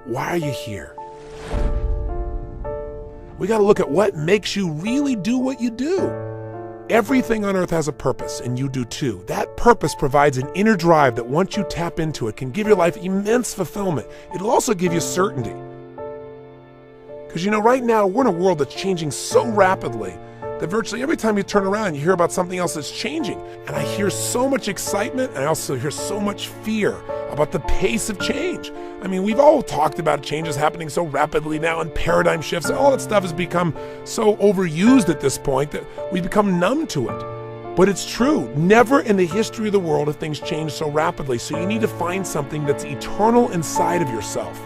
why are you here? We got to look at what makes you really do what you do. Everything on earth has a purpose, and you do too. That purpose provides an inner drive that once you tap into it can give your life immense fulfillment. It'll also give you certainty. Because right now we're in a world that's changing so rapidly that virtually every time you turn around, you hear about something else that's changing. And I hear so much excitement, and I also hear so much fear about the pace of change. I mean, we've all talked about changes happening so rapidly now, and paradigm shifts, and all that stuff has become so overused at this point that we've become numb to it. But it's true, never in the history of the world have things changed so rapidly, so you need to find something that's eternal inside of yourself.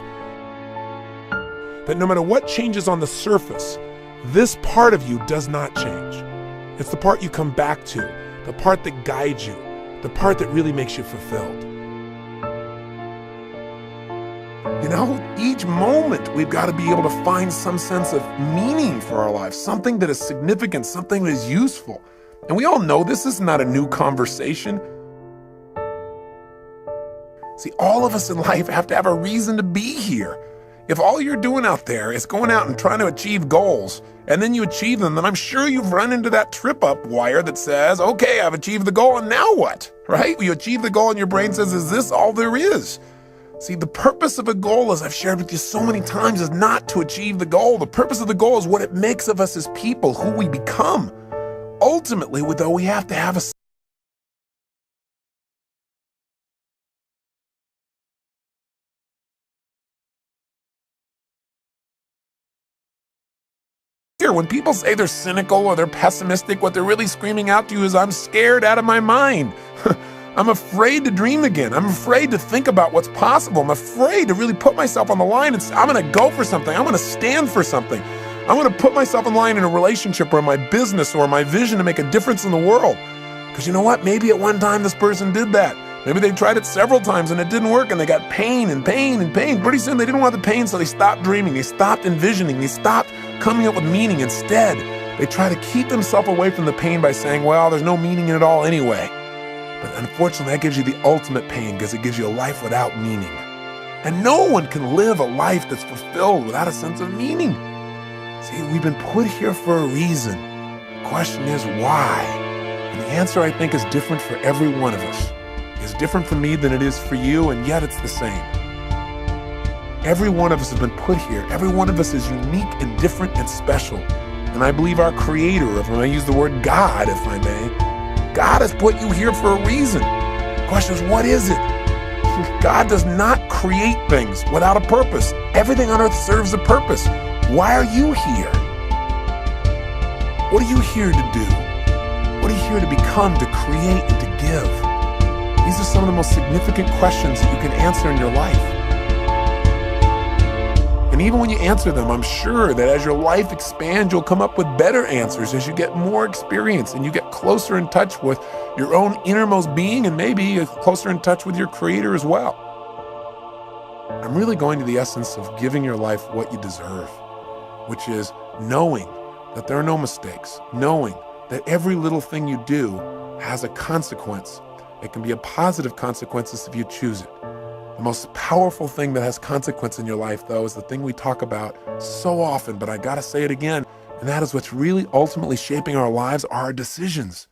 That no matter what changes on the surface, this part of you does not change. It's the part you come back to, the part that guides you, the part that really makes you fulfilled. Each moment we've got to be able to find some sense of meaning for our lives, something that is significant, something that is useful. And we all know this is not a new conversation. See, all of us in life have to have a reason to be here. If all you're doing out there is going out and trying to achieve goals, and then you achieve them, then I'm sure you've run into that trip-up wire that says, okay, I've achieved the goal, and now what? Right? You achieve the goal and your brain says, is this all there is? See, the purpose of a goal, as I've shared with you so many times, is not to achieve the goal. The purpose of the goal is what it makes of us as people, who we become. Ultimately, though, we have to have a when people say they're cynical or they're pessimistic, what they're really screaming out to you is, I'm scared out of my mind. I'm afraid to dream again. I'm afraid to think about what's possible. I'm afraid to really put myself on the line and say, I'm going to go for something. I'm going to stand for something. I'm going to put myself on the line in a relationship or my business or my vision to make a difference in the world. Because you know what? Maybe at one time this person did that. Maybe they tried it several times and it didn't work and they got pain and pain and pain. Pretty soon they didn't want the pain, so they stopped dreaming. They stopped envisioning. They stopped coming up with meaning. Instead, they try to keep themselves away from the pain by saying, well, there's no meaning in it all anyway. But unfortunately, that gives you the ultimate pain because it gives you a life without meaning. And no one can live a life that's fulfilled without a sense of meaning. See, we've been put here for a reason. The question is why? And the answer, I think, is different for every one of us. It's different for me than it is for you, and yet it's the same. Every one of us has been put here. Every one of us is unique and different and special. And I believe our Creator, if I may use the word God, if I may, God has put you here for a reason. The question is, what is it? God does not create things without a purpose. Everything on earth serves a purpose. Why are you here? What are you here to do? What are you here to become, to create, and to give? These are some of the most significant questions that you can answer in your life. And even when you answer them, I'm sure that as your life expands, you'll come up with better answers as you get more experience and you get closer in touch with your own innermost being and maybe closer in touch with your Creator as well. I'm really going to the essence of giving your life what you deserve, which is knowing that there are no mistakes, knowing that every little thing you do has a consequence. It can be a positive consequence if you choose it. The most powerful thing that has consequence in your life, though, is the thing we talk about so often, but I gotta say it again, and that is what's really ultimately shaping our lives are our decisions.